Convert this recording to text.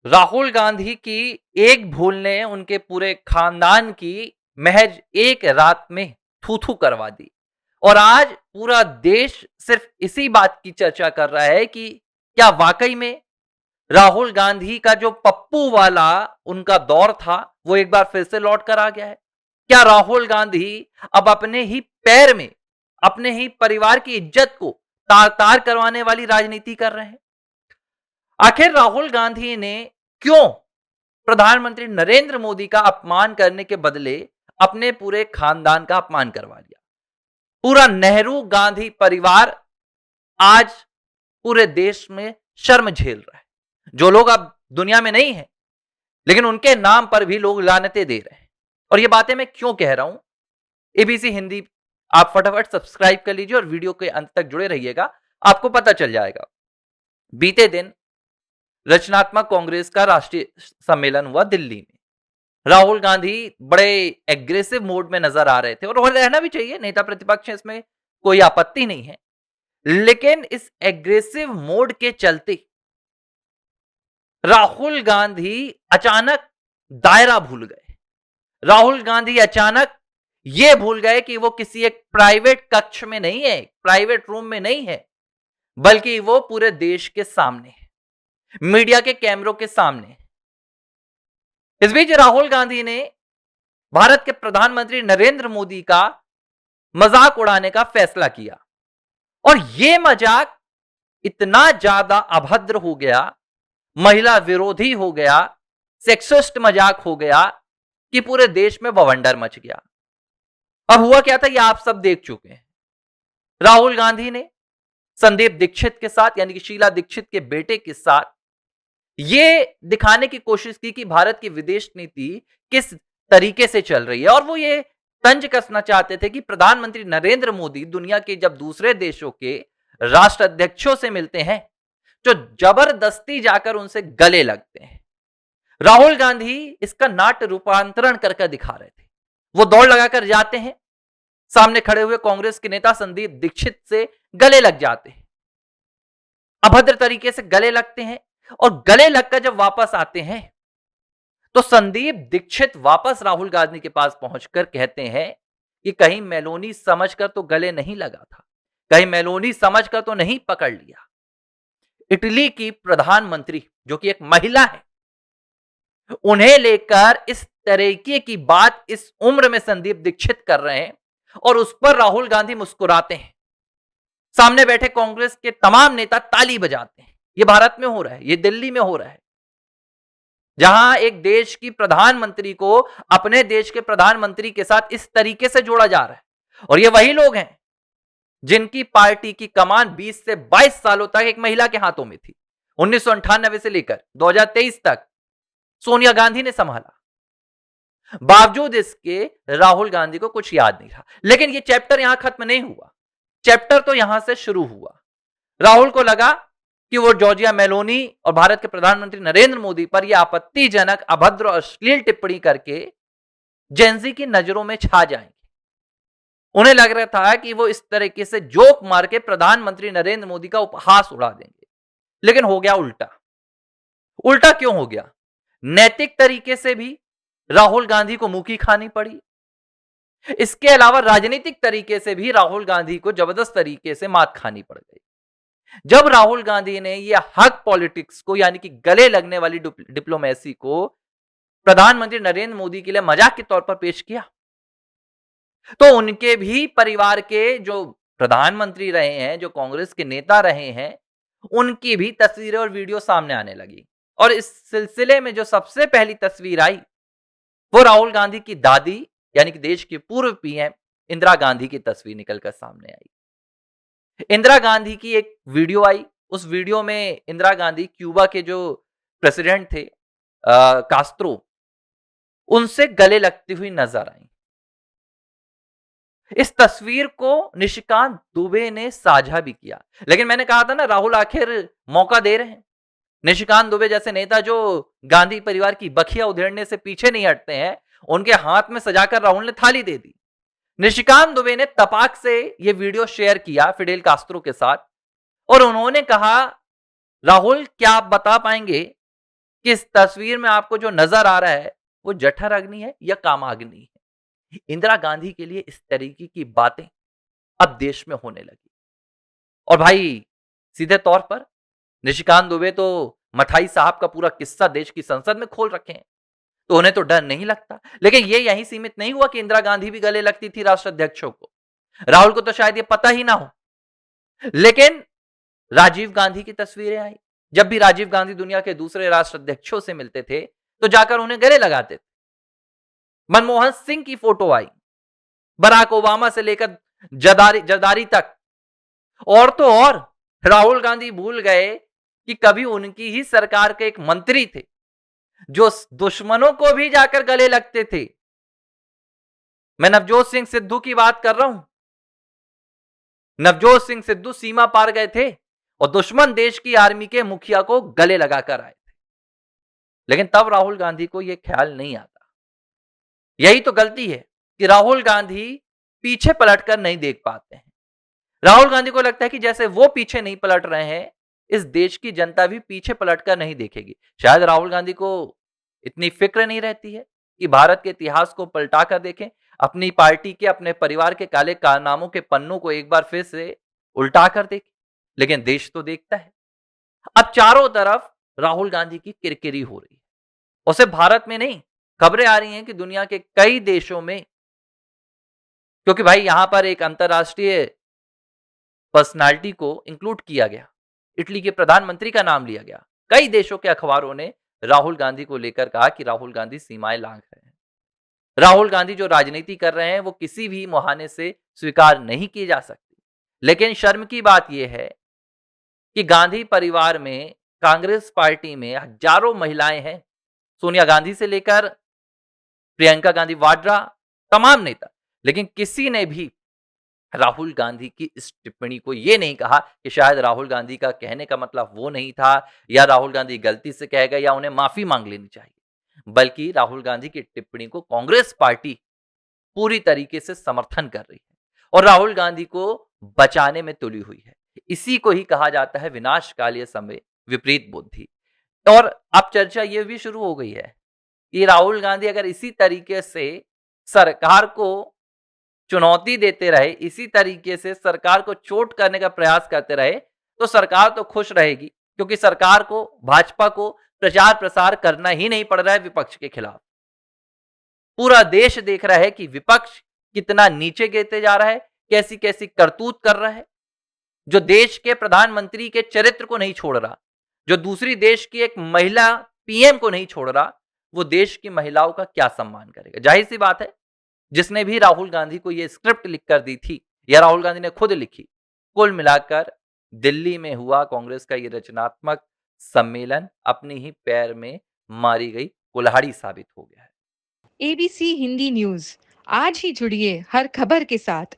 राहुल गांधी की एक भूल ने उनके पूरे खानदान की महज एक रात में थू-थू करवा दी। और आज पूरा देश सिर्फ इसी बात की चर्चा कर रहा है कि क्या वाकई में राहुल गांधी का जो पप्पू वाला उनका दौर था, वो एक बार फिर से लौट कर आ गया है? क्या राहुल गांधी अब अपने ही पैर में, अपने ही परिवार की इज्जत को तार-तार करवाने वाली राजनीति कर रहे हैं? आखिर राहुल गांधी ने क्यों प्रधानमंत्री नरेंद्र मोदी का अपमान करने के बदले अपने पूरे खानदान का अपमान करवा लिया? पूरा नेहरू गांधी परिवार आज पूरे देश में शर्म झेल रहा है। जो लोग अब दुनिया में नहीं है, लेकिन उनके नाम पर भी लोग लानतें दे रहे हैं। और ये बातें मैं क्यों कह रहा हूं? एबीसी हिंदी आप फटाफट सब्सक्राइब कर लीजिए और वीडियो के अंत तक जुड़े रहिएगा, आपको पता चल जाएगा। बीते दिन रचनात्मक कांग्रेस का राष्ट्रीय सम्मेलन हुआ दिल्ली में। राहुल गांधी बड़े एग्रेसिव मोड में नजर आ रहे थे और रहना भी चाहिए, नेता प्रतिपक्ष है, इसमें कोई आपत्ति नहीं है। लेकिन इस एग्रेसिव मोड के चलते राहुल गांधी अचानक दायरा भूल गए। राहुल गांधी अचानक ये भूल गए कि वो किसी एक प्राइवेट कक्ष में नहीं है, प्राइवेट रूम में नहीं है, बल्कि वो पूरे देश के सामने है, मीडिया के कैमरों के सामने। इस बीच राहुल गांधी ने भारत के प्रधानमंत्री नरेंद्र मोदी का मजाक उड़ाने का फैसला किया और यह मजाक इतना ज्यादा अभद्र हो गया, महिला विरोधी हो गया, सेक्सिस्ट मजाक हो गया कि पूरे देश में बवंडर मच गया। अब हुआ क्या था, यह आप सब देख चुके हैं। राहुल गांधी ने संदीप दीक्षित के साथ, यानी कि शीला दीक्षित के बेटे के साथ, यह दिखाने की कोशिश की कि भारत की विदेश नीति किस तरीके से चल रही है। और वो ये तंज कसना चाहते थे कि प्रधानमंत्री नरेंद्र मोदी दुनिया के जब दूसरे देशों के राष्ट्राध्यक्षों से मिलते हैं, जो जबरदस्ती जाकर उनसे गले लगते हैं। राहुल गांधी इसका नाट्य रूपांतरण करके दिखा रहे थे। वो दौड़ लगाकर जाते हैं, सामने खड़े हुए कांग्रेस के नेता संदीप दीक्षित से गले लग जाते हैं, अभद्र तरीके से गले लगते हैं। और गले लगकर जब वापस आते हैं तो संदीप दीक्षित वापस राहुल गांधी के पास पहुंचकर कहते हैं कि कहीं मेलोनी समझकर तो गले नहीं लगा था, कहीं मेलोनी समझकर तो नहीं पकड़ लिया। इटली की प्रधानमंत्री, जो कि एक महिला है, उन्हें लेकर इस तरीके की बात इस उम्र में संदीप दीक्षित कर रहे हैं और उस पर राहुल गांधी मुस्कुराते हैं। सामने बैठे कांग्रेस के तमाम नेता ताली बजाते हैं। यह भारत में हो रहा है, यह दिल्ली में हो रहा है, जहां एक देश की प्रधानमंत्री को अपने देश के प्रधानमंत्री के साथ इस तरीके से जोड़ा जा रहा है। और ये वही लोग हैं जिनकी पार्टी की कमान 20 से 22 सालों तक एक महिला के हाथों में थी। 1998 से लेकर 2023 तक सोनिया गांधी ने संभाला। बावजूद इसके राहुल गांधी को कुछ याद नहीं रहा। लेकिन यह चैप्टर यहां खत्म नहीं हुआ, चैप्टर तो यहां से शुरू हुआ। राहुल को लगा कि वो जॉर्जिया मेलोनी और भारत के प्रधानमंत्री नरेंद्र मोदी पर यह आपत्तिजनक, अभद्र और अश्लील टिप्पणी करके जेंजी की नजरों में छा जाएंगे। उन्हें लग रहा था कि वो इस तरीके से जोक मार के प्रधानमंत्री नरेंद्र मोदी का उपहास उड़ा देंगे। लेकिन हो गया उल्टा। उल्टा क्यों हो गया? नैतिक तरीके से भी राहुल गांधी को मुंह की खानी पड़ी। इसके अलावा राजनीतिक तरीके से भी राहुल गांधी को जबरदस्त तरीके से मात खानी पड़ गई। जब राहुल गांधी ने यह हक पॉलिटिक्स को, यानी कि गले लगने वाली डिप्लोमेसी को प्रधानमंत्री नरेंद्र मोदी के लिए मजाक के तौर पर पेश किया, तो उनके भी परिवार के जो प्रधानमंत्री रहे हैं, जो कांग्रेस के नेता रहे हैं, उनकी भी तस्वीरें और वीडियो सामने आने लगी। और इस सिलसिले में जो सबसे पहली तस्वीर आई, वो राहुल गांधी की दादी, यानी कि देश की पूर्व पीएम इंदिरा गांधी की तस्वीर निकलकर सामने आई। इंदिरा गांधी की एक वीडियो आई। उस वीडियो में इंदिरा गांधी क्यूबा के जो प्रेसिडेंट थे कास्त्रो, उनसे गले लगती हुई नजर आई। इस तस्वीर को निशिकांत दुबे ने साझा भी किया। लेकिन मैंने कहा था ना, राहुल आखिर मौका दे रहे हैं। निशिकांत दुबे जैसे नेता जो गांधी परिवार की बखिया उधेड़ने से पीछे नहीं हटते हैं, उनके हाथ में सजाकर राहुल ने थाली दे दी। निशिकांत दुबे ने तपाक से यह वीडियो शेयर किया फिडेल कास्त्रो के साथ और उन्होंने कहा, राहुल क्या आप बता पाएंगे कि इस तस्वीर में आपको जो नजर आ रहा है वो जठर अग्नि है या कामाग्नि है। इंदिरा गांधी के लिए इस तरीके की बातें अब देश में होने लगी। और भाई सीधे तौर पर निशिकांत दुबे तो मठाई साहब का पूरा किस्सा देश की संसद में खोल रखे हैं, तो उन्हें तो डर नहीं लगता। लेकिन ये यहीं सीमित नहीं हुआ कि इंदिरा गांधी भी गले लगती थी राष्ट्राध्यक्षों को। राहुल को तो शायद ये पता ही ना हो, लेकिन राजीव गांधी की तस्वीरें आई। जब भी राजीव गांधी दुनिया के दूसरे राष्ट्राध्यक्षों से मिलते थे तो जाकर उन्हें गले लगाते थे। मनमोहन सिंह की फोटो आई, बराक ओबामा से लेकर जरदारी तक। और तो और राहुल गांधी भूल गए कि कभी उनकी ही सरकार के एक मंत्री थे जो दुश्मनों को भी जाकर गले लगते थे। मैं नवजोत सिंह सिद्धू की बात कर रहा हूं। नवजोत सिंह सिद्धू सीमा पार गए थे और दुश्मन देश की आर्मी के मुखिया को गले लगाकर आए थे। लेकिन तब राहुल गांधी को यह ख्याल नहीं आता। यही तो गलती है कि राहुल गांधी पीछे पलटकर नहीं देख पाते हैं। राहुल गांधी को लगता है कि जैसे वो पीछे नहीं पलट रहे हैं, इस देश की जनता भी पीछे पलटकर नहीं देखेगी। शायद राहुल गांधी को इतनी फिक्र नहीं रहती है कि भारत के इतिहास को पलटा कर देखें, अपनी पार्टी के, अपने परिवार के काले कारनामों के पन्नों को एक बार फिर से उल्टा कर देखें। लेकिन देश तो देखता है। अब चारों तरफ राहुल गांधी की किरकिरी हो रही है। उसे भारत में नहीं, खबरें आ रही हैं कि दुनिया के कई देशों में, क्योंकि भाई यहां पर एक अंतरराष्ट्रीय पर्सनालिटी को इंक्लूड किया गया, इटली के प्रधानमंत्री का नाम लिया गया। कई देशों के अखबारों ने राहुल गांधी को लेकर कहा कि राहुल गांधी सीमाएं लांघ रहे हैं। राहुल गांधी जो राजनीति कर रहे हैं वो किसी भी मुहाने से स्वीकार नहीं की जा सकती। लेकिन शर्म की बात यह है कि गांधी परिवार में, कांग्रेस पार्टी में हजारों महिलाएं हैं, सोनिया गांधी से लेकर प्रियंका गांधी वाड्रा, तमाम नेता। लेकिन किसी ने भी राहुल गांधी की इस टिप्पणी को यह नहीं कहा कि शायद राहुल गांधी का कहने का मतलब वो नहीं था, या राहुल गांधी गलती से कह गए, या उन्हें माफी मांग लेनी चाहिए। बल्कि राहुल गांधी की टिप्पणी को कांग्रेस पार्टी पूरी तरीके से समर्थन कर रही है और राहुल गांधी को बचाने में तुली हुई है। इसी को ही कहा जाता है विनाशकालीय समय विपरीत बुद्धि। और अब चर्चा यह भी शुरू हो गई है कि राहुल गांधी अगर इसी तरीके से सरकार को चुनौती देते रहे, इसी तरीके से सरकार को चोट करने का प्रयास करते रहे, तो सरकार तो खुश रहेगी, क्योंकि सरकार को, भाजपा को प्रचार प्रसार करना ही नहीं पड़ रहा है विपक्ष के खिलाफ। पूरा देश देख रहा है कि विपक्ष कितना नीचे गिरते जा रहा है, कैसी कैसी करतूत कर रहा है, जो देश के प्रधानमंत्री के चरित्र को नहीं छोड़ रहा, जो दूसरी देश की एक महिला पीएम को नहीं छोड़ रहा, वो देश की महिलाओं का क्या सम्मान करेगा। जाहिर सी बात है, जिसने भी राहुल गांधी को यह स्क्रिप्ट लिखकर दी थी, या राहुल गांधी ने खुद लिखी, कुल मिलाकर दिल्ली में हुआ कांग्रेस का यह रचनात्मक सम्मेलन अपने ही पैर में मारी गई कुल्हाड़ी साबित हो गया है। एबीसी हिंदी न्यूज, आज ही जुड़िए हर खबर के साथ